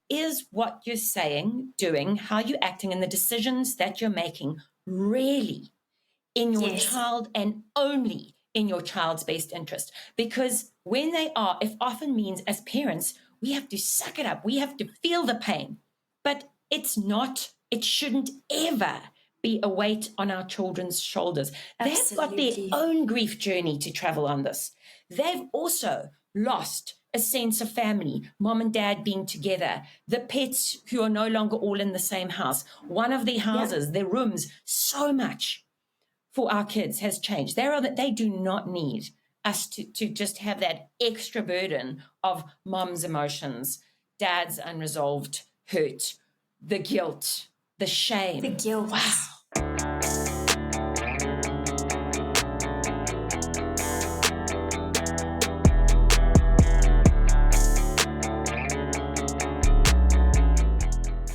is what you're saying, doing, how you're acting, and the decisions that you're making really in your Yes. child and only in your child's best interest? Because when they are, it often means as parents, we have to suck it up. We have to feel the pain. But it shouldn't ever be a weight on our children's shoulders. They've got their Absolutely. own grief journey to travel on this. They've also lost a sense of family, mom and dad being together, the pets who are no longer all in the same house. One of their houses, their rooms, so much for our kids has changed. They do not need us to just have that extra burden of mom's emotions, dad's unresolved hurt, the guilt, the shame. The guilt. Wow.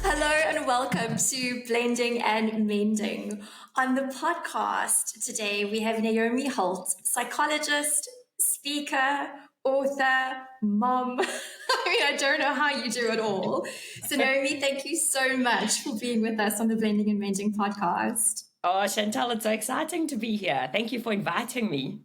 Hello and welcome to Blending and Mending. On the podcast today, we have Naomi Holdt, psychologist, speaker, author, mom. I don't know how you do it all. So Naomi, thank you so much for being with us on the Blending and Mending podcast. Oh, Chantal, it's so exciting to be here. Thank you for inviting me.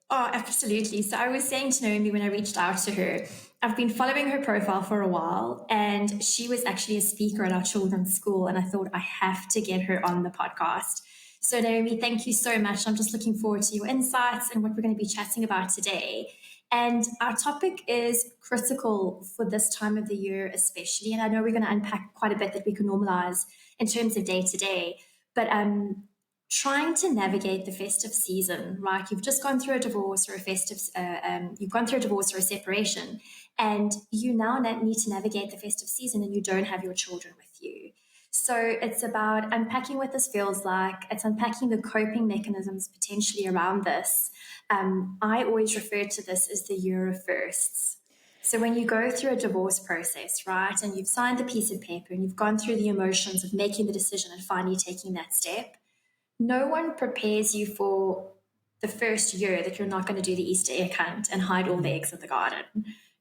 Oh, absolutely. So I was saying to Naomi when I reached out to her, I've been following her profile for a while, and she was actually a speaker at our children's school, and I thought I have to get her on the podcast. So Naomi, thank you so much. I'm just looking forward to your insights and what we're going to be chatting about today. And our topic is critical for this time of the year especially, and I know we're going to unpack quite a bit that we can normalize in terms of day to day, but trying to navigate the festive season, right? You've just gone through a divorce or you've gone through a divorce or a separation, and you now need to navigate the festive season and you don't have your children with you. So it's about unpacking what this feels like. It's unpacking the coping mechanisms potentially around this. I always refer to this as the year of firsts. So when you go through a divorce process, right, and you've signed the piece of paper and you've gone through the emotions of making the decision and finally taking that step, no one prepares you for the first year that you're not going to do the Easter egg hunt and hide all the eggs in the garden.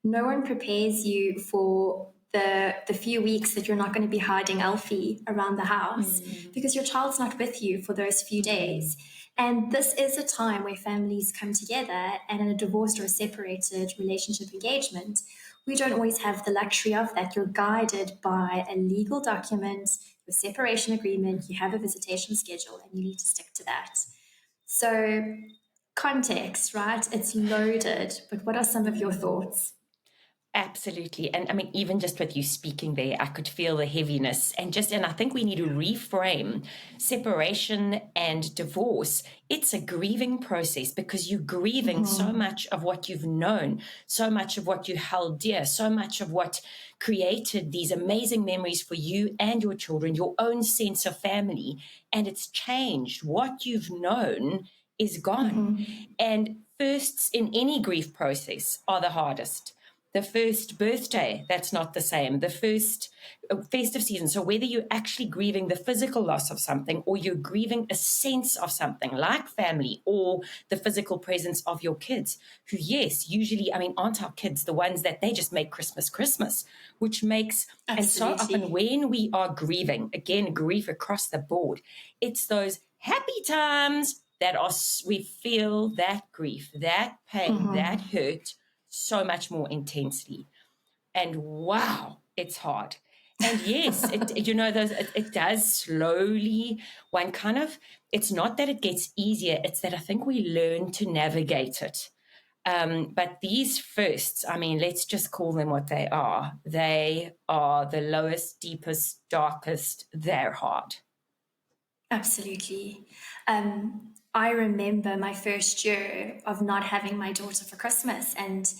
No one prepares you for the few weeks that you're not going to be hiding Alfie around the house because your child's not with you for those few days. And this is a time where families come together, and in a divorced or separated relationship engagement, we don't always have the luxury of that. You're guided by a legal document, your separation agreement, you have a visitation schedule, and you need to stick to that. So context, right? It's loaded, but what are some of your thoughts? Absolutely. And I mean, even just with you speaking there, I could feel the heaviness and I think we need to reframe separation and divorce. It's a grieving process because you're grieving so much of what you've known, so much of what you held dear, so much of what created these amazing memories for you and your children, your own sense of family. And it's changed. What you've known is gone. And firsts in any grief process are the hardest. The first birthday, that's not the same. The first festive season. So whether you're actually grieving the physical loss of something or you're grieving a sense of something like family or the physical presence of your kids, who, yes, usually, I mean, aren't our kids the ones that they just make Christmas, which makes, Absolutely. And so often when we are grieving, again, grief across the board, it's those happy times that we feel that grief, that pain, that hurt, so much more intensely. And wow, it's hard. And yes, it does slowly, it's not that it gets easier, it's that I think we learn to navigate it. But these firsts, I mean, let's just call them what they are. They are the lowest, deepest, darkest, they're hard. Absolutely. I remember my first year of not having my daughter for Christmas, and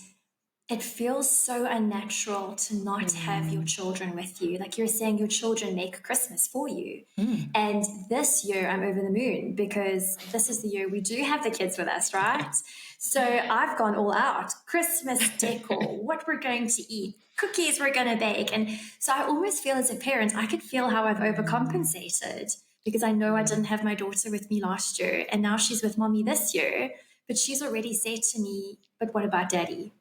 it feels so unnatural to not have your children with you. Like you're saying, your children make Christmas for you. And this year I'm over the moon because this is the year we do have the kids with us, right? So I've gone all out. Christmas decor, what we're going to eat, cookies we're going to bake. And so I almost feel as a parent, I could feel how I've overcompensated because I know I didn't have my daughter with me last year, and now she's with mommy this year, but she's already said to me, but what about daddy?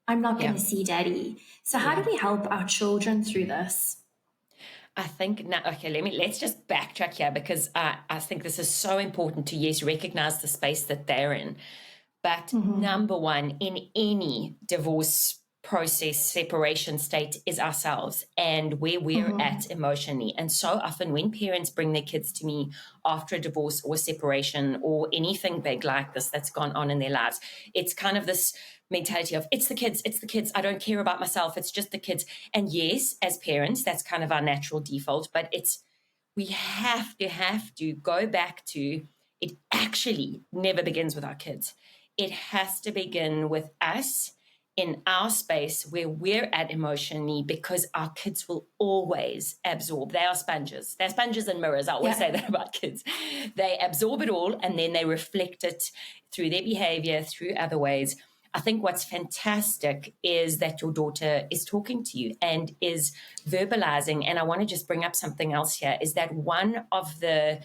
I'm not going Yeah. to see daddy. So how do Yeah. we help our children through this? I think now, okay, let's just backtrack here, because I think this is so important to, yes, recognize the space that they're in. But number one, in any divorce process, separation state, is ourselves and where we're at emotionally. And so often when parents bring their kids to me after a divorce or separation or anything big like this that's gone on in their lives, it's kind of this mentality of, it's the kids, I don't care about myself, it's just the kids. And yes, as parents, that's kind of our natural default, but we have to go back to, it actually never begins with our kids. It has to begin with us in our space where we're at emotionally, because our kids will always absorb. They are sponges. They're sponges and mirrors. I always say that about kids. They absorb it all and then they reflect it through their behavior, through other ways. I think what's fantastic is that your daughter is talking to you and is verbalizing. And I want to just bring up something else here, is that one of the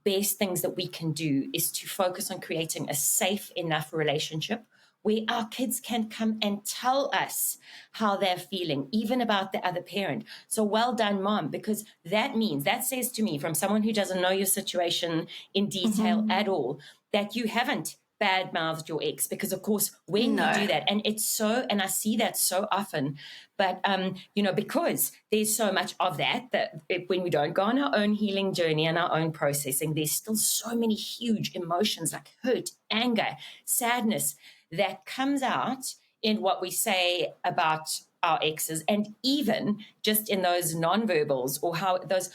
best things that we can do is to focus on creating a safe enough relationship where our kids can come and tell us how they're feeling, even about the other parent. So well done, mom, because that means, that says to me, from someone who doesn't know your situation in detail at all, that you haven't bad-mouthed your ex, because of course when you do that, and it's so, and I see that so often, but because there's so much of that when we don't go on our own healing journey and our own processing, there's still so many huge emotions like hurt, anger, sadness that comes out in what we say about our exes, and even just in those nonverbals, or how those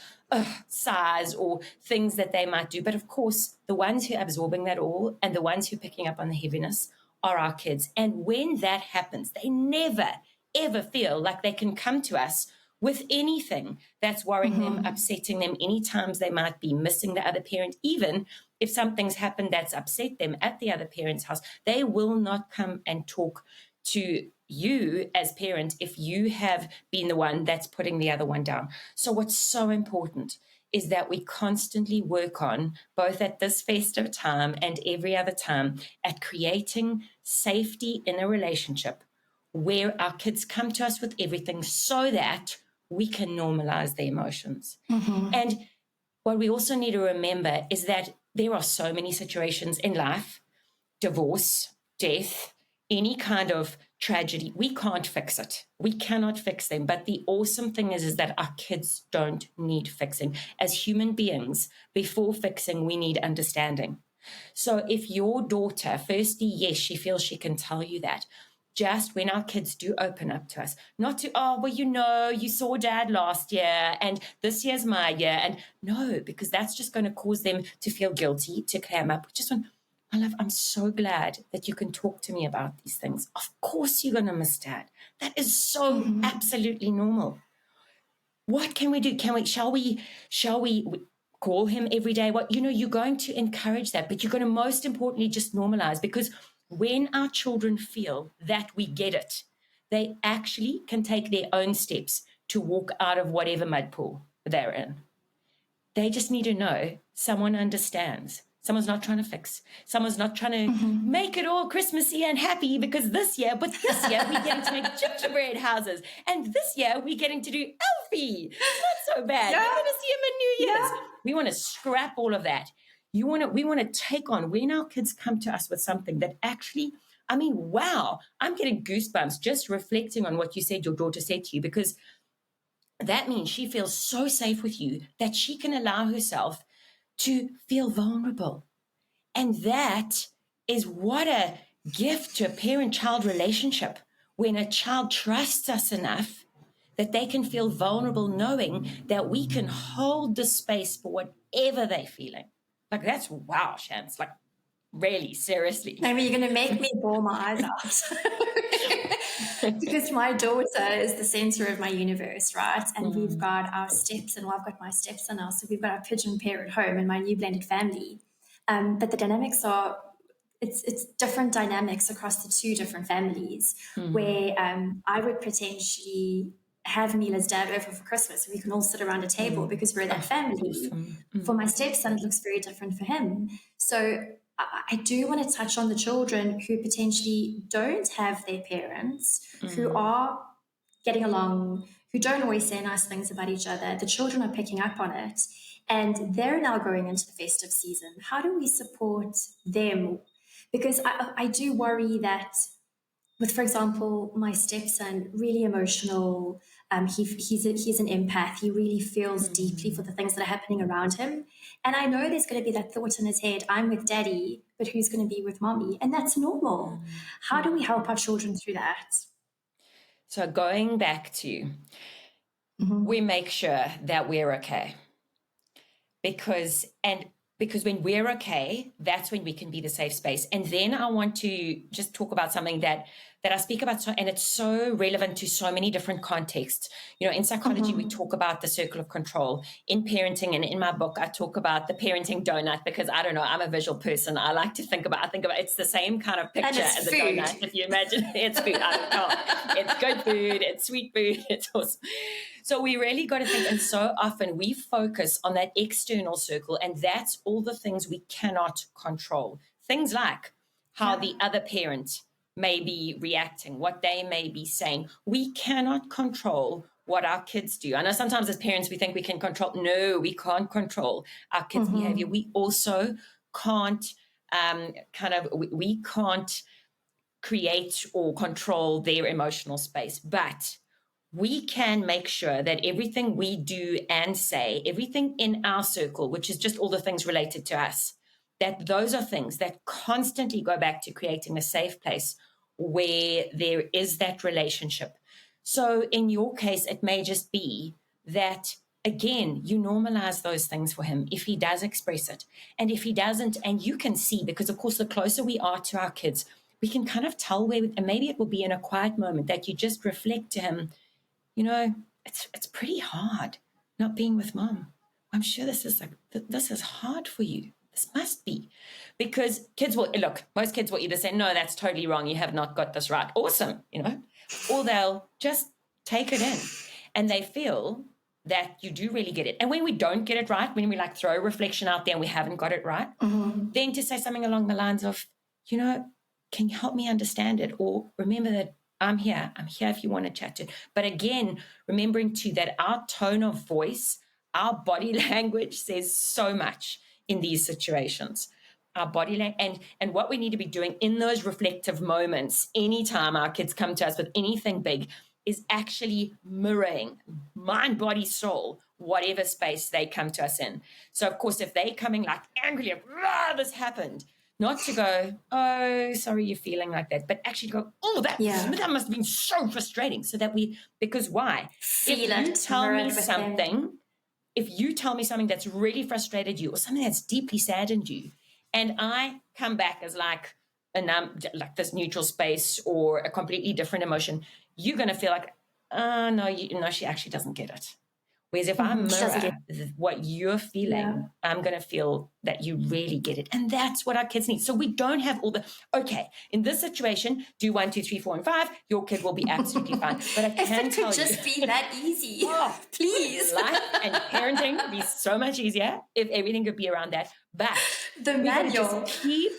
sighs or things that they might do. But of course, the ones who are absorbing that all and the ones who are picking up on the heaviness are our kids. And when that happens, they never, ever feel like they can come to us with anything that's worrying them, upsetting them. Any times they might be missing the other parent, even if something's happened that's upset them at the other parent's house, they will not come and talk to you as parent if you have been the one that's putting the other one down. So what's so important is that we constantly work on, both at this festive time and every other time, at creating safety in a relationship where our kids come to us with everything so that we can normalize their emotions. And what we also need to remember is that there are so many situations in life, divorce, death, any kind of tragedy, we can't fix it. We cannot fix them. But the awesome thing is that our kids don't need fixing. As human beings, before fixing, we need understanding. So if your daughter, firstly, yes, she feels she can tell you that, just when our kids do open up to us, not to, oh, well, you saw dad last year and this year's my year. And no, because that's just going to cause them to feel guilty, to clam up. Just one, my love, I'm so glad that you can talk to me about these things. Of course you're going to miss dad. That is so absolutely normal. What can we do? Shall we call him every day? You're going to encourage that, but you're going to most importantly just normalize, because when our children feel that we get it, they actually can take their own steps to walk out of whatever mud pool they're in. They just need to know someone understands. Someone's not trying to fix. Someone's not trying to make it all Christmassy and happy, because this year we're getting to make gingerbread houses. And this year we're getting to do Elfie. It's not so bad. Yeah. We're going to see him in New Year's. Yeah. We want to scrap all of that. We want to take on, when our kids come to us with something that actually, wow, I'm getting goosebumps just reflecting on what you said your daughter said to you, because that means she feels so safe with you that she can allow herself to feel vulnerable. And that is what a gift to a parent-child relationship, when a child trusts us enough that they can feel vulnerable, knowing that we can hold the space for whatever they're feeling. Like, that's wow, Shams. Like, really, seriously. Maybe you're going to make me bawl my eyes out. Because my daughter is the center of my universe, right? And we've got our steps, and I've got my stepson now. So we've got our pigeon pair at home and my new blended family. But the dynamics are, it's different dynamics across the two different families, where I would potentially have Mila's dad over for Christmas, and we can all sit around a table because we're that family. Awesome. For my stepson, it looks very different for him. So I do want to touch on the children who potentially don't have their parents, who are getting along, who don't always say nice things about each other. The children are picking up on it, and they're now going into the festive season. How do we support them? Because I do worry that with, for example, my stepson, really emotional. He's an empath. He really feels deeply for the things that are happening around him. And I know there's going to be that thought in his head, I'm with daddy, but who's going to be with mommy? And that's normal. How do we help our children through that? So going back to, we make sure that we're okay. Because when we're okay, that's when we can be the safe space. And then I want to just talk about something that I speak about, and it's so relevant to so many different contexts. In psychology, we talk about the circle of control. In parenting, and in my book, I talk about the parenting donut, because I don't know, I'm a visual person. I like to think about it's the same kind of picture as a donut. If you imagine, it's food. I don't know. It's good food. It's sweet food. It's awesome. So we really got to think, and so often we focus on that external circle, and that's all the things we cannot control. Things like how the other parent may be reacting, what they may be saying. We cannot control what our kids do. I know sometimes as parents we think we can control. No, we can't control our kids' behavior. We also can't we can't create or control their emotional space, but we can make sure that everything we do and say, everything in our circle, which is just all the things related to us, that those are things that constantly go back to creating a safe place where there is that relationship. So in your case, it may just be that, again, you normalize those things for him if he does express it. And if he doesn't, and you can see, because of course, the closer we are to our kids, we can kind of tell where, and maybe it will be in a quiet moment that you just reflect to him, it's pretty hard not being with mom. I'm sure this is hard for you. This must be. Because most kids will either say, no, that's totally wrong. You have not got this right. Awesome, or they'll just take it in and they feel that you do really get it. And when we don't get it right, when we throw a reflection out there and we haven't got it right, then to say something along the lines of, can you help me understand it? Or remember that I'm here if you want to chat to. But again, remembering too that our tone of voice, our body language says so much in these situations. Our body language and what we need to be doing in those reflective moments, anytime our kids come to us with anything big, is actually mirroring mind, body, soul, whatever space they come to us in. So of course, if they're coming angrily, this happened, not to go, oh, sorry, you're feeling like that, but actually to go, oh, that must have been so frustrating. So that because why? If you tell me something that's really frustrated you or something that's deeply saddened you, and I come back as this neutral space or a completely different emotion, you're going to feel like, no, she actually doesn't get it. Whereas if I mirror what you're feeling, I'm going to feel that you really get it. And that's what our kids need. So we don't have all in this situation, do 1, 2, 3, 4, and 5, your kid will be absolutely fine. But I can if it could just be that easy, please. Life and parenting would be so much easier if everything could be around that. But the manual. Just keep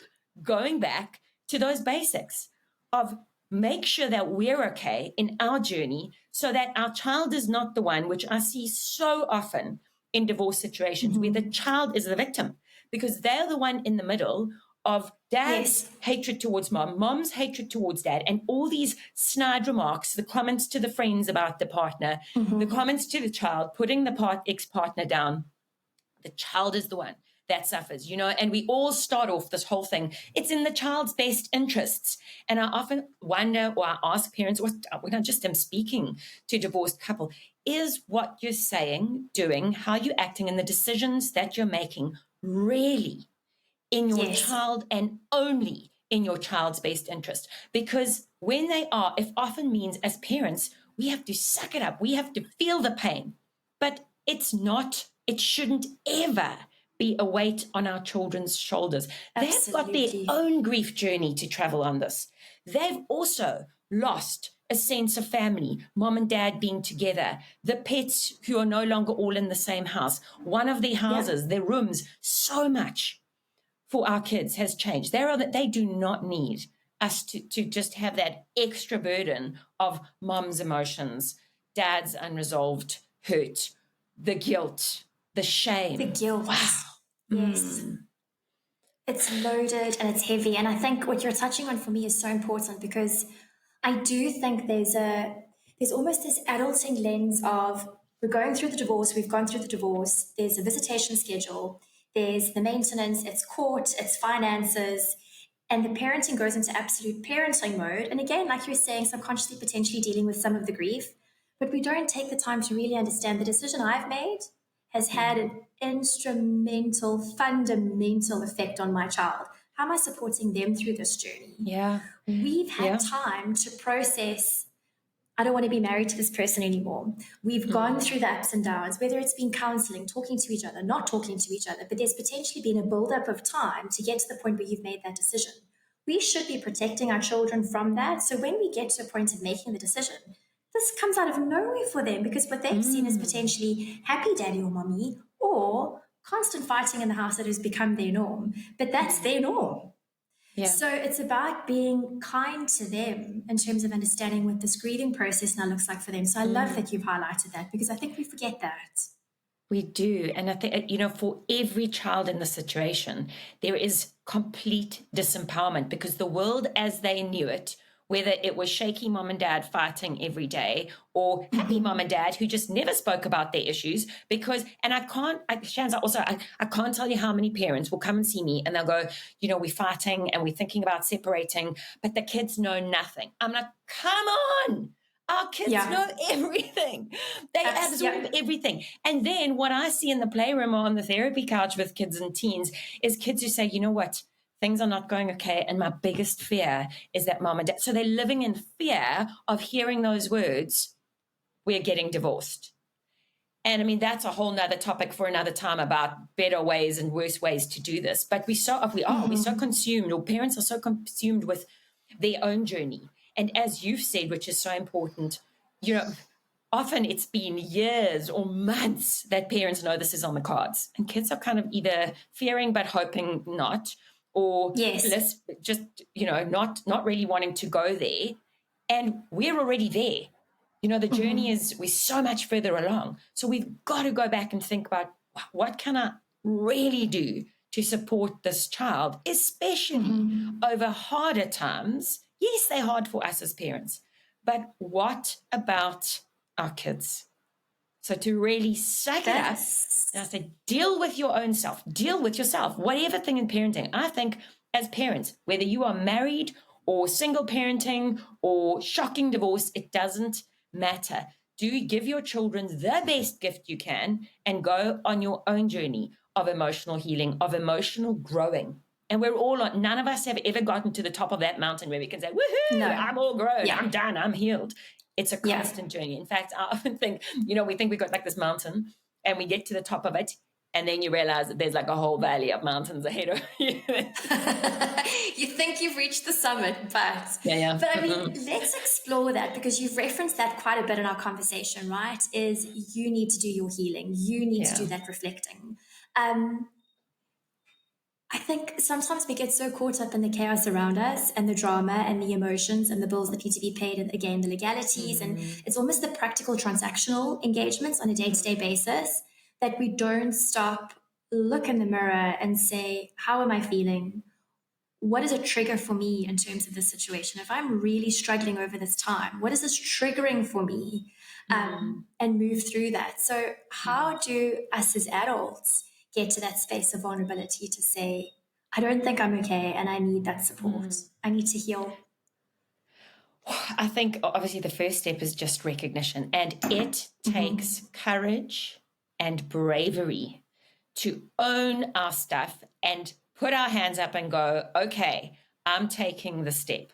going back to those basics of make sure that we're okay in our journey so that our child is not the one, which I see so often in divorce situations, where the child is the victim because they're the one in the middle of dad's hatred towards mom, mom's hatred towards dad, and all these snide remarks, the comments to the friends about the partner, the comments to the child, putting the ex-partner down. The child is the one that suffers, and we all start off this whole thing. It's in the child's best interests. And I often wonder, or I ask parents, when I just am speaking to a divorced couple, is what you're saying, doing, how you're acting, and the decisions that you're making really in your child and only in your child's best interest? Because when they are, it often means as parents, we have to suck it up. We have to feel the pain. But it shouldn't ever be a weight on our children's shoulders. Absolutely. They've got their own grief journey to travel on this. They've also lost a sense of family, mom and dad being together, the pets who are no longer all in the same house, one of their houses, their rooms, so much. for our kids has changed. They do not need us to just have that extra burden of mom's emotions, dad's unresolved hurt, the guilt, the shame. The guilt. Wow. Yes. It's loaded and it's heavy. And I think what you're touching on for me is so important, because I do think there's almost this adulting lens of, we're going through the divorce, we've gone through the divorce, there's a visitation schedule, there's the maintenance, it's court, it's finances, and the parenting goes into absolute parenting mode. And again, like you were saying, subconsciously potentially dealing with some of the grief, but we don't take the time to really understand the decision I've made has had an instrumental, fundamental effect on my child. How am I supporting them through this journey? Yeah. We've had time to process, I don't want to be married to this person anymore. We've gone through the ups and downs, whether it's been counseling, talking to each other, not talking to each other, but there's potentially been a buildup of time to get to the point where you've made that decision. We should be protecting our children from that. So when we get to a point of making the decision, this comes out of nowhere for them, because what they've seen is potentially happy daddy or mommy, or constant fighting in the house that has become their norm. But that's their norm. Yeah. So it's about being kind to them in terms of understanding what this grieving process now looks like for them. So I love that you've highlighted that, because I think we forget that. We do. And I think, for every child in the situation, there is complete disempowerment, because the world as they knew it, whether it was shaky mom and dad fighting every day, or happy mom and dad who just never spoke about their issues, and I can't tell you how many parents will come and see me and they'll go, we're fighting and we're thinking about separating, but the kids know nothing. I'm like, come on. Our kids know everything. They absorb everything. And then what I see in the playroom or on the therapy couch with kids and teens is kids who say, you know what? Things are not going okay. And my biggest fear is that mom and dad. So they're living in fear of hearing those words, we're getting divorced. And I mean, that's a whole nother topic for another time about better ways and worse ways to do this. But we're so consumed, or parents are so consumed with their own journey. And as you've said, which is so important, often it's been years or months that parents know this is on the cards. And kids are kind of either fearing but hoping not, or just, not really wanting to go there. And we're already there. The journey is, we're so much further along. So we've got to go back and think about, what can I really do to support this child, especially over harder times. Yes, they're hard for us as parents, but what about our kids? So to really suck it up, and I say, deal with your own self, deal with yourself, whatever thing in parenting. I think as parents, whether you are married or single parenting or shocking divorce, it doesn't matter. Do give your children the best gift you can and go on your own journey of emotional healing, of emotional growing. And we're all none of us have ever gotten to the top of that mountain where we can say, woohoo, I'm all grown, I'm done, I'm healed. It's a constant journey. In fact, I often think, we think we got like this mountain and we get to the top of it, and then you realize that there's like a whole valley of mountains ahead of you. You think you've reached the summit, but But I mean, let's explore that, because you've referenced that quite a bit in our conversation, right? Is you need to do your healing. You need to do that reflecting. I think sometimes we get so caught up in the chaos around us and the drama and the emotions and the bills that need to be paid, and again, the legalities, and it's almost the practical transactional engagements on a day-to-day basis that we don't stop, look in the mirror and say, how am I feeling? What is a trigger for me in terms of this situation? If I'm really struggling over this time, what is this triggering for me? And move through that. So how do us as adults get to that space of vulnerability to say, I don't think I'm okay and I need that support. I need to heal. I think obviously the first step is just recognition, and it takes courage and bravery to own our stuff and put our hands up and go, okay, I'm taking the step.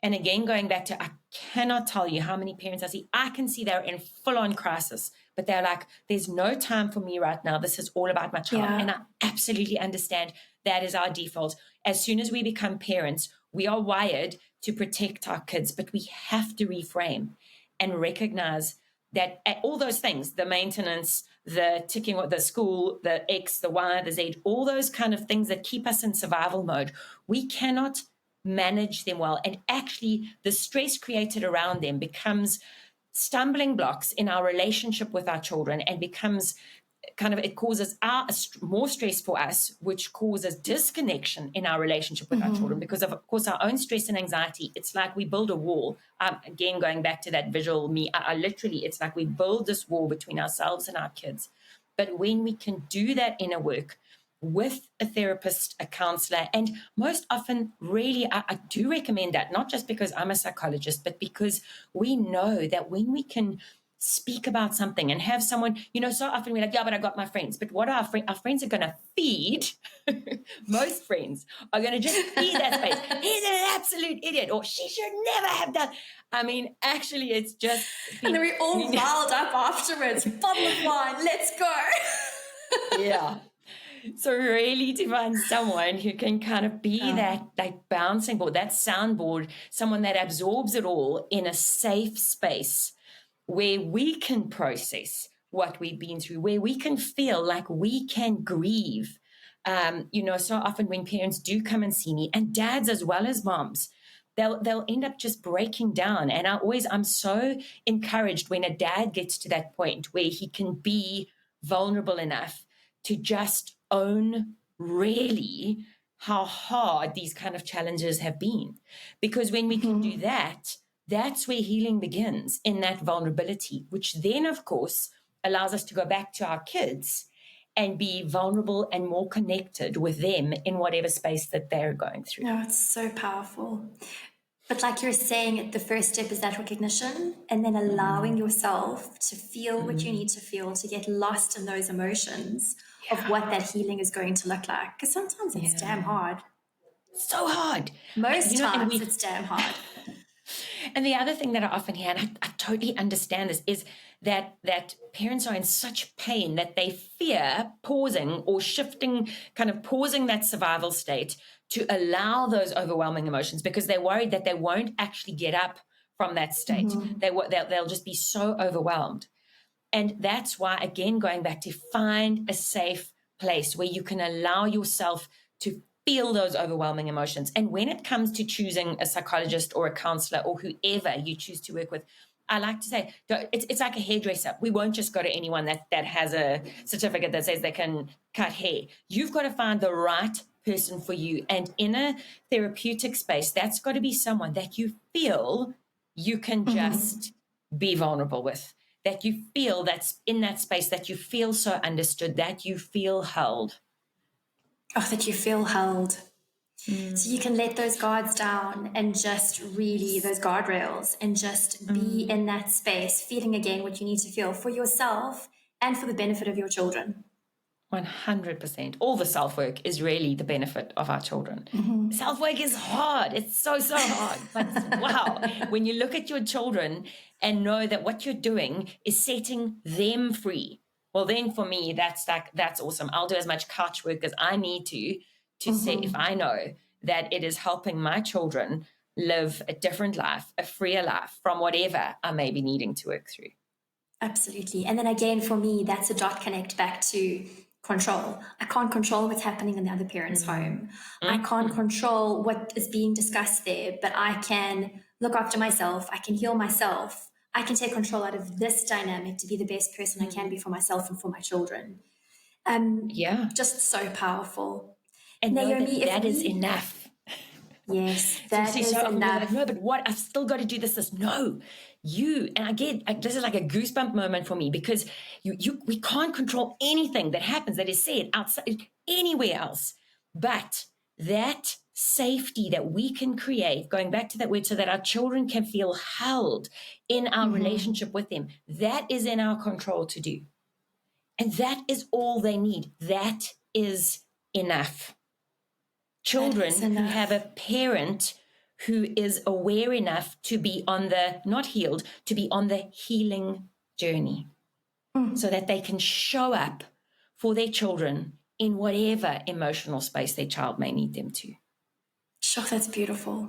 And again, going back to, I cannot tell you how many parents I can see they're in full-on crisis, but they're like, there's no time for me right now. This is all about my child. And I absolutely understand that is our default. As soon as we become parents, we are wired to protect our kids, but we have to reframe and recognize that all those things, the maintenance, the ticking, the school, the X, the Y, the Z, all those kind of things that keep us in survival mode, we cannot manage them well. And actually, the stress created around them becomes stumbling blocks in our relationship with our children, and becomes it causes more stress for us, which causes disconnection in our relationship with our children, because of course our own stress and anxiety. It's like we build a wall. Again, going back to that visual me, I literally, it's like we build this wall between ourselves and our kids. But when we can do that inner work with a therapist, a counselor, and most often, really, I do recommend that, not just because I'm a psychologist, but because we know that when we can speak about something and have someone, so often we're like, yeah, but I got my friends. But what are our friends are going to feed? Most friends are going to just feed that space. He's an absolute idiot, or she should never have done. I mean, actually, it's just. And then we're all riled up afterwards. Bottle of wine, let's go. Yeah. So really, to find someone who can kind of be that like bouncing board, that soundboard, someone that absorbs it all in a safe space, where we can process what we've been through, where we can feel like we can grieve. So often when parents do come and see me, and dads as well as moms, they'll end up just breaking down. And I'm so encouraged when a dad gets to that point where he can be vulnerable enough to just own really how hard these kind of challenges have been. Because when we can do that, that's where healing begins, in that vulnerability, which then, of course, allows us to go back to our kids and be vulnerable and more connected with them in whatever space that they're going through. No, it's so powerful. But like you're saying, the first step is that recognition, and then allowing yourself to feel what you need to feel, to get lost in those emotions of what that healing is going to look like. Because sometimes it's damn hard. So hard. Most times it's damn hard. And the other thing that I often hear, and I totally understand this, is that parents are in such pain that they fear pausing or shifting, kind of pausing that survival state to allow those overwhelming emotions, because they're worried that they won't actually get up from that state. They'll just be so overwhelmed. And that's why, again, going back to find a safe place where you can allow yourself to feel those overwhelming emotions. And when it comes to choosing a psychologist or a counselor or whoever you choose to work with, I like to say, it's like a hairdresser. We won't just go to anyone that has a certificate that says they can cut hair. You've got to find the right person for you. And in a therapeutic space, that's got to be someone that you feel you can just be vulnerable with, that you feel that's in that space, that you feel so understood, that you feel held. Oh, that you feel held. So you can let those guards down and just really, those guardrails, and just be in that space, feeling again what you need to feel for yourself and for the benefit of your children. 100%. All the self-work is really the benefit of our children. Self-work is hard. It's so hard. But wow, when you look at your children and know that what you're doing is setting them free, well, then for me, that's awesome. I'll do as much couch work as I need to say, if I know that it is helping my children live a different life, a freer life from whatever I may be needing to work through. Absolutely. And then again, for me, that's a dot connect back to control. I can't control what's happening in the other parent's home. I can't control what is being discussed there, but I can look after myself. I can heal myself. I can take control out of this dynamic to be the best person I can be for myself and for my children. Just so powerful. And Naomi, that is enough. Yes, that is enough. Like, no, but what? I've still got to do this. No, and again, this is like a goosebump moment for me, because we can't control anything that happens, that is said outside, anywhere else. But that safety that we can create, going back to that word, so that our children can feel held in our relationship with them, that is in our control to do. And that is all they need. That is enough. Children who have a parent who is aware enough to be on the, not healed, to be on the healing journey, so that they can show up for their children in whatever emotional space their child may need them to. Sure, that's beautiful.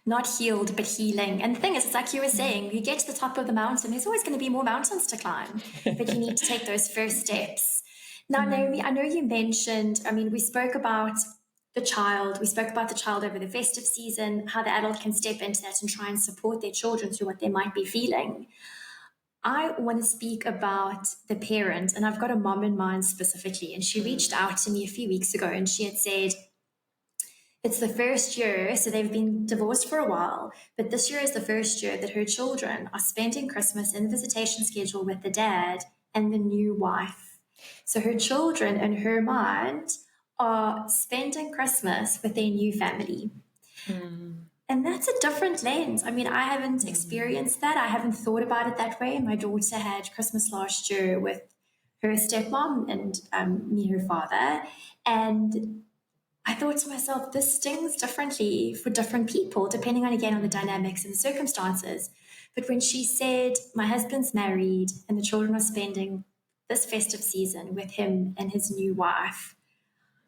Not healed, but healing. And the thing is, it's like you were saying, you get to the top of the mountain, there's always going to be more mountains to climb, but you need to take those first steps. Now, Naomi, I know you mentioned, I mean, we spoke about the child, over the festive season, how the adult can step into that and try and support their children through what they might be feeling. I want to speak about the parent, and I've got a mom in mind specifically, and she reached out to me a few weeks ago and she had said, it's the first year, so they've been divorced for a while, but this year is the first year that her children are spending Christmas in the visitation schedule with the dad and the new wife. So her children, in her mind, are spending Christmas with their new family. And that's a different lens. I mean, I haven't experienced that. I haven't thought about it that way. My daughter had Christmas last year with her stepmom and me, her father. And I thought to myself, this stings differently for different people, depending on, again, on the dynamics and the circumstances. But when she said, my husband's married and the children are spending this festive season with him and his new wife,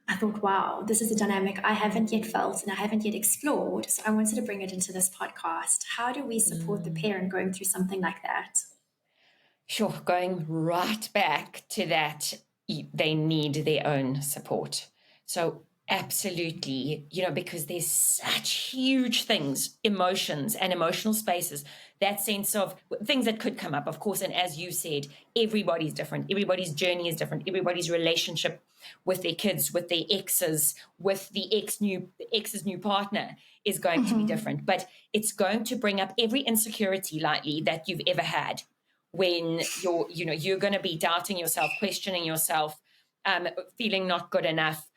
I thought, wow, this is a dynamic I haven't yet felt and I haven't yet explored. So I wanted to bring it into this podcast. How do we support the parent going through something like that? Sure, going right back to that, they need their own support. So absolutely, because there's such huge things, emotions and emotional spaces, that sense of things that could come up, of course. And as you said, everybody's different. Everybody's journey is different. Everybody's relationship with their kids, with their exes, with the ex's new partner is going to be different. But it's going to bring up every insecurity lightly that you've ever had when you're going to be doubting yourself, questioning yourself, feeling not good enough,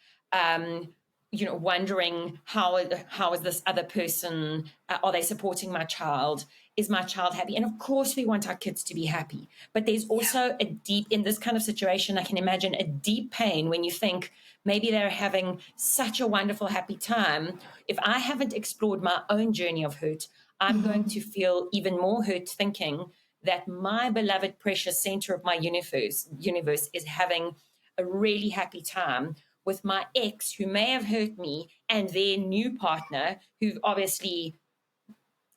wondering how is this other person, are they supporting my child? Is my child happy? And of course we want our kids to be happy, but there's also in this kind of situation, I can imagine a deep pain when you think maybe they're having such a wonderful, happy time. If I haven't explored my own journey of hurt, I'm going to feel even more hurt thinking that my beloved, precious center of my universe is having a really happy time with my ex who may have hurt me and their new partner who obviously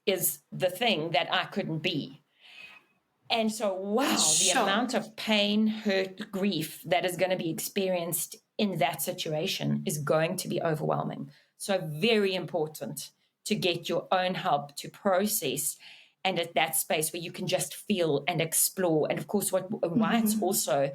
is the thing that I couldn't be. And so, wow, the amount of pain, hurt, grief that is going to be experienced in that situation is going to be overwhelming. So very important to get your own help to process, and at that space where you can just feel and explore. And of course, why it's also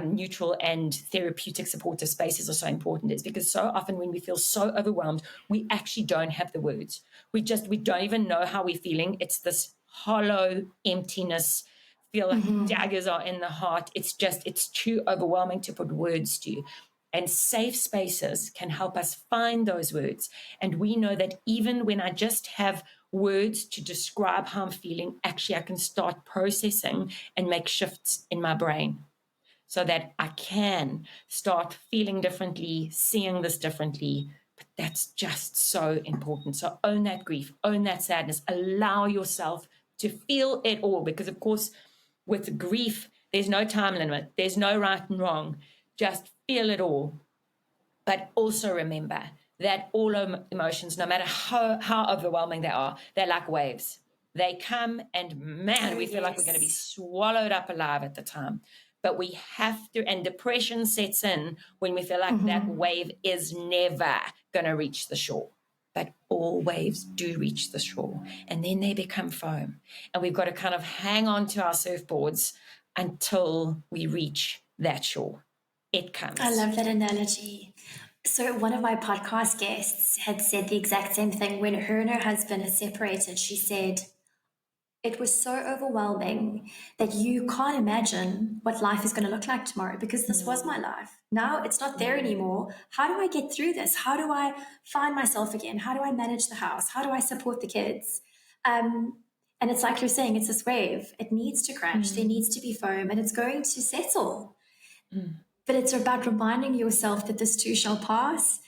neutral and therapeutic supportive spaces are so important is because so often when we feel so overwhelmed, we actually don't have the words. We don't even know how we're feeling. It's this hollow emptiness, feel like daggers are in the heart. It's too overwhelming to put words to. And safe spaces can help us find those words. And we know that even when I just have words to describe how I'm feeling, actually I can start processing and make shifts in my brain so that I can start feeling differently, seeing this differently. But that's just so important. So own that grief, own that sadness, allow yourself to feel it all, because of course with grief, there's no time limit, there's no right and wrong. Just feel it all. But also remember that all emotions, no matter how overwhelming they are, they're like waves. They come and man, we feel like we're going to be swallowed up alive at the time. But we have to, and depression sets in when we feel like that wave is never going to reach the shore. But all waves do reach the shore, and then they become foam. And we've got to kind of hang on to our surfboards until we reach that shore. It comes. I love that analogy. So one of my podcast guests had said the exact same thing. When her and her husband had separated, she said, it was so overwhelming that you can't imagine what life is going to look like tomorrow, because this was my life. Now it's not there anymore. How do I get through this? How do I find myself again? How do I manage the house? How do I support the kids? And it's like you're saying, it's this wave. It needs to crash. There needs to be foam, and it's going to settle. But it's about reminding yourself that this too shall pass.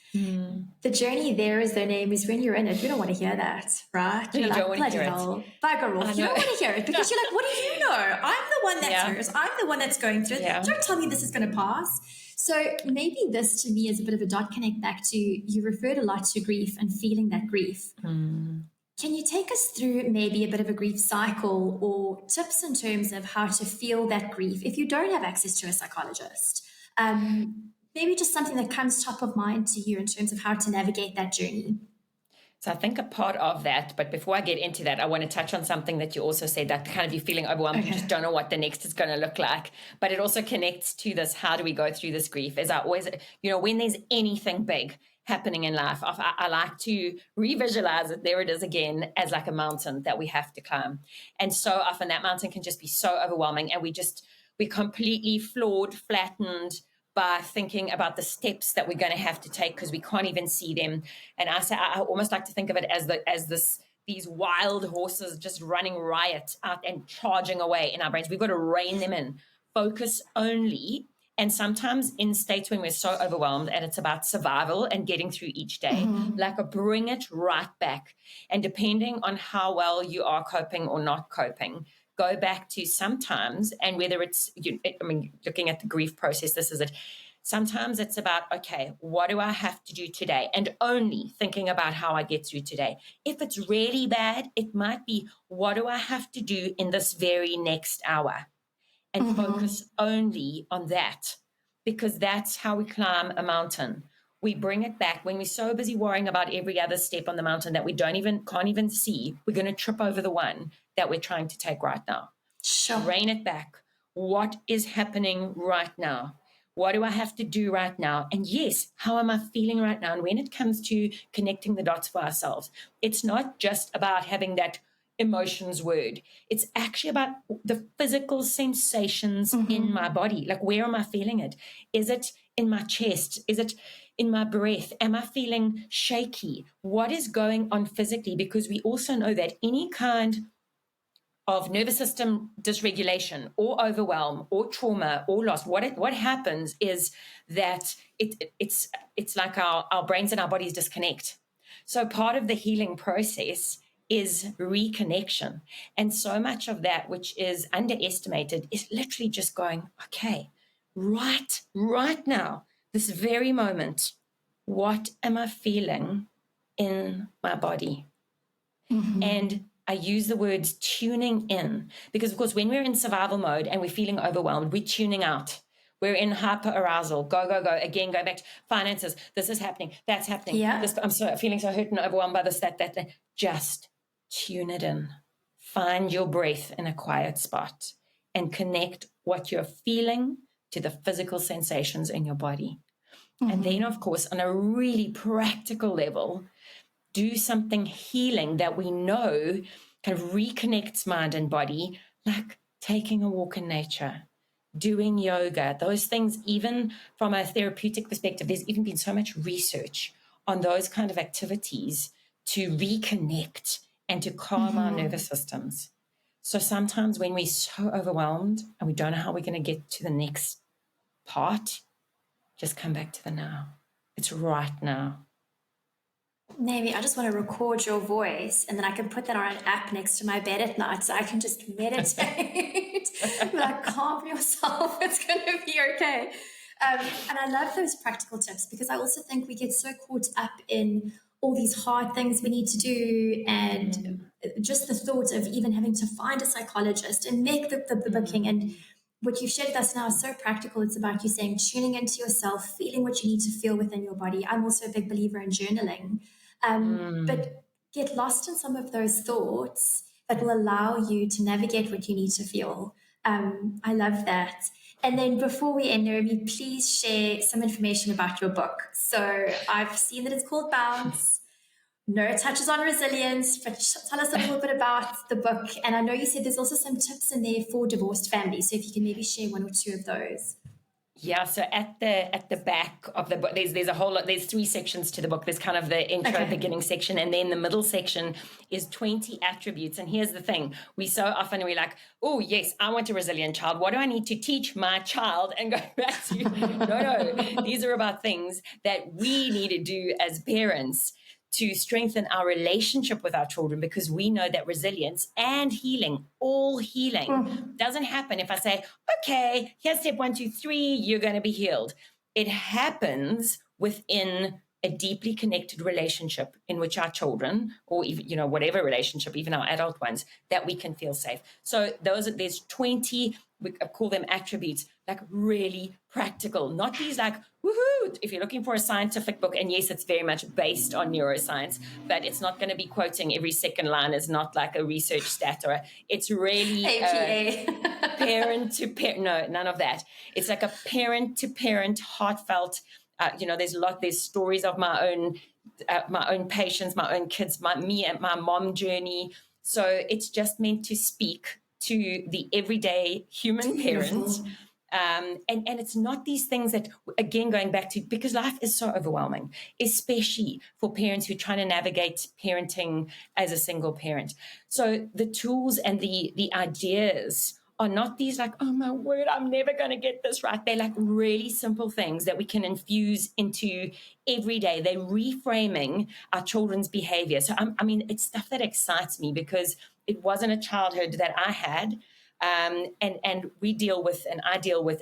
The journey there, as their name, is when you're in it. You don't want to hear that, right? You You're don't like, want to bloody hear it. hell, bugger off. You don't want to hear it because you're like, what do you know? I'm the one that's hers. I'm the one that's going through it. Yeah. Don't tell me this is going to pass. So maybe this to me is a bit of a dot connect back to, you referred a lot to grief and feeling that grief. Can you take us through maybe a bit of a grief cycle or tips in terms of how to feel that grief if you don't have access to a psychologist? Maybe just something that comes top of mind to you in terms of how to navigate that journey. So I think a part of that, but before I get into that, I want to touch on something that you also said, that kind of you feeling overwhelmed, you just don't know what the next is going to look like. But it also connects to this, how do we go through this grief? As I always, when there's anything big happening in life, I like to revisualize it, there it is again, as like a mountain that we have to climb. And so often that mountain can just be so overwhelming, and we're completely floored, flattened, by thinking about the steps that we're going to have to take because we can't even see them. And I almost like to think of it as these wild horses just running riot out and charging away in our brains. We've got to rein them in, focus only. And sometimes in states when we're so overwhelmed and it's about survival and getting through each day, like bring it right back. And depending on how well you are coping or not coping, go back to sometimes, and whether it's, looking at the grief process, this is it. Sometimes it's about, okay, what do I have to do today? And only thinking about how I get through today. If it's really bad, it might be, what do I have to do in this very next hour? And focus only on that, because that's how we climb a mountain. We bring it back. When we're so busy worrying about every other step on the mountain that we can't even see, we're going to trip over the one that we're trying to take right now. Sure. Rein it back. What is happening right now? What do I have to do right now? And yes, how am I feeling right now? And when it comes to connecting the dots for ourselves, it's not just about having that emotions word. It's actually about the physical sensations in my body. Like, where am I feeling it? Is it in my chest? Is it in my breath? Am I feeling shaky? What is going on physically? Because we also know that any kind of nervous system dysregulation or overwhelm or trauma or loss, what happens is that it's like our brains and our bodies disconnect. So part of the healing process is reconnection. And so much of that, which is underestimated, is literally just going, okay, right now, this very moment, what am I feeling in my body? And I use the words tuning in, because of course, when we're in survival mode and we're feeling overwhelmed, we're tuning out. We're in hyper arousal. Go. Again, go back to finances. This is happening. That's happening. Yeah. I'm feeling so hurt and overwhelmed by this, that. Just tune it in. Find your breath in a quiet spot and connect what you're feeling to the physical sensations in your body. And then, of course, on a really practical level, do something healing that we know kind of reconnects mind and body, like taking a walk in nature, doing yoga, those things. Even from a therapeutic perspective, there's even been so much research on those kind of activities to reconnect and to calm our nervous systems. So sometimes when we're so overwhelmed and we don't know how we're going to get to the next part, just come back to the now. It's right now. Maybe I just want to record your voice and then I can put that on an app next to my bed at night so I can just meditate. Like, calm yourself. It's going to be okay. And I love those practical tips, because I also think we get so caught up in all these hard things we need to do, and just the thought of even having to find a psychologist and make the booking. And what you've shared with us now is so practical. It's about you saying, tuning into yourself, feeling what you need to feel within your body. I'm also a big believer in journaling. But get lost in some of those thoughts that will allow you to navigate what you need to feel. I love that. And then before we end, Naomi, please share some information about your book. So I've seen that it's called Bounce. No, it touches on resilience, but tell us a little bit about the book. And I know you said there's also some tips in there for divorced families. So if you can maybe share one or two of those. Yeah, so at the back of the book, there's a whole lot. There's 3 sections to the book. There's kind of the intro, beginning section, and then the middle section is 20 attributes. And here's the thing: we so often we're like, oh yes, I want a resilient child. What do I need to teach my child? And go back to no. These are about things that we need to do as parents to strengthen our relationship with our children, because we know that resilience and healing, all healing, doesn't happen if I say, okay, here's step 1, 2, 3, you're going to be healed. It happens within a deeply connected relationship in which our children, or even, whatever relationship, even our adult ones, that we can feel safe. So there's 20, we call them attributes, like really practical, not these like, woohoo, if you're looking for a scientific book, and yes, it's very much based on neuroscience, but it's not going to be quoting every second line is not like a research stat, or it's really parent to parent. No, none of that. It's like a parent to parent, heartfelt. There's stories of my own patients, my own kids, me and my mom journey. So it's just meant to speak to the everyday human parent. And it's not these things that, again, going back to, because life is so overwhelming, especially for parents who are trying to navigate parenting as a single parent. So the tools and the ideas are not these like, oh my word, I'm never going to get this right. They're like really simple things that we can infuse into every day. They're reframing our children's behavior. So it's stuff that excites me, because it wasn't a childhood that I had. And I deal with, and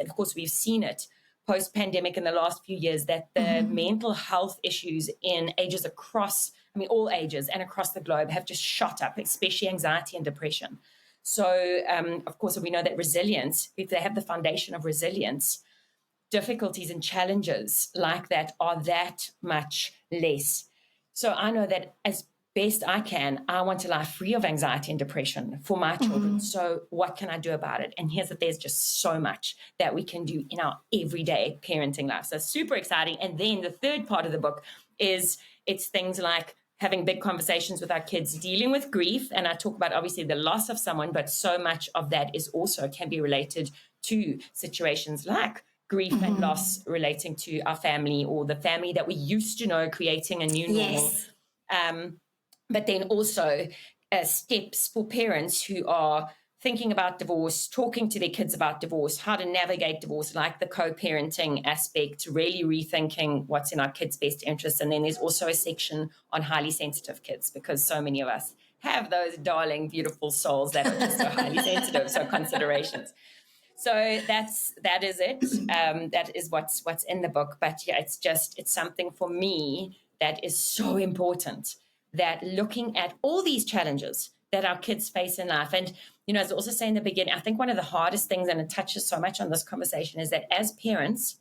of course we've seen it post-pandemic in the last few years, that the mental health issues in ages across, all ages and across the globe have just shot up, especially anxiety and depression. So, of course, we know that resilience, if they have the foundation of resilience, difficulties and challenges like that are that much less. So I know that as best I can, I want a life free of anxiety and depression for my children. So what can I do about it? And here's that there's just so much that we can do in our everyday parenting life. So super exciting. And then the third part of the book is, it's things like having big conversations with our kids, dealing with grief. And I talk about obviously the loss of someone, but so much of that is also can be related to situations like grief and loss relating to our family, or the family that we used to know, creating a new normal. But then also steps for parents who are thinking about divorce, talking to their kids about divorce, how to navigate divorce, like the co-parenting aspect, really rethinking what's in our kids' best interests. And then there's also a section on highly sensitive kids, because so many of us have those darling, beautiful souls that are just so highly sensitive. So considerations. So that is it. That is what's in the book. But yeah, it's something for me that is so important, that looking at all these challenges that our kids face in life. And, as I also say in the beginning, I think one of the hardest things, and it touches so much on this conversation, is that as parents,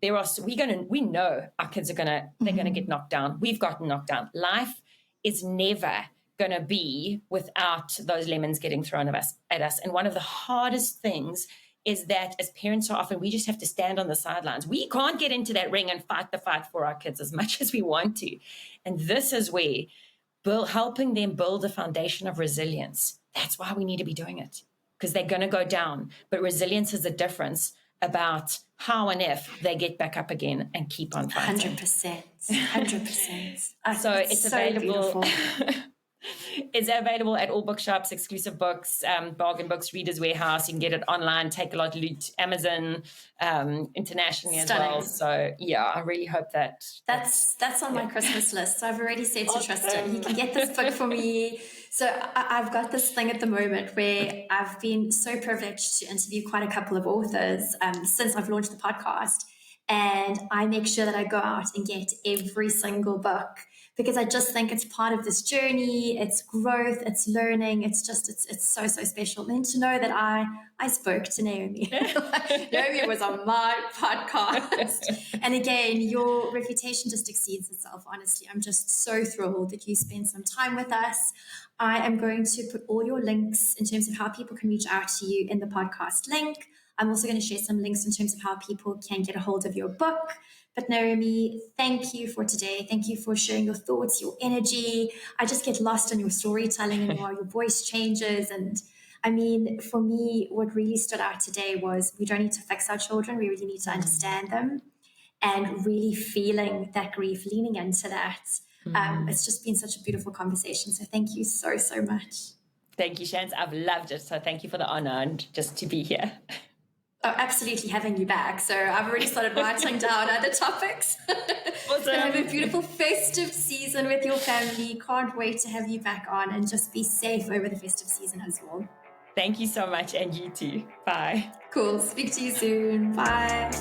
we know our kids they're going to get knocked down. We've gotten knocked down. Life is never going to be without those lemons getting thrown at us. And one of the hardest things is that as parents, so often we just have to stand on the sidelines. We can't get into that ring and fight the fight for our kids as much as we want to. And this is where helping them build a foundation of resilience. That's why we need to be doing it, because they're going to go down. But resilience is a difference about how and if they get back up again and keep on fighting. 100%. So it's so available. It's available at all bookshops, exclusive books, bargain books, Reader's Warehouse. You can get it online, Take a Lot, Loot, Amazon, internationally as well. So yeah, I really hope that's on my Christmas list. So I've already said to Tristan, you can get this book for me. So I've got this thing at the moment where I've been so privileged to interview quite a couple of authors since I've launched the podcast. And I make sure that I go out and get every single book, because I just think it's part of this journey. It's growth, it's learning. It's so special. And to know that I spoke to Naomi. Naomi was on my podcast. And again, your reputation just exceeds itself, honestly. I'm just so thrilled that you spent some time with us. I am going to put all your links in terms of how people can reach out to you in the podcast link. I'm also going to share some links in terms of how people can get a hold of your book. But Naomi, thank you for today. Thank you for sharing your thoughts, your energy. I just get lost in your storytelling and how your voice changes. And I mean, for me, what really stood out today was we don't need to fix our children. We really need to understand them, and really feeling that grief, leaning into that. It's just been such a beautiful conversation. So thank you so, so much. Thank you, Shans. I've loved it. So thank you for the honor and just to be here. Oh, absolutely having you back. So I've already started writing down other topics. Awesome. Have a beautiful festive season with your family. Can't wait to have you back on, and just be safe over the festive season as well. Thank you so much, and you too. Bye. Cool. Speak to you soon. Bye.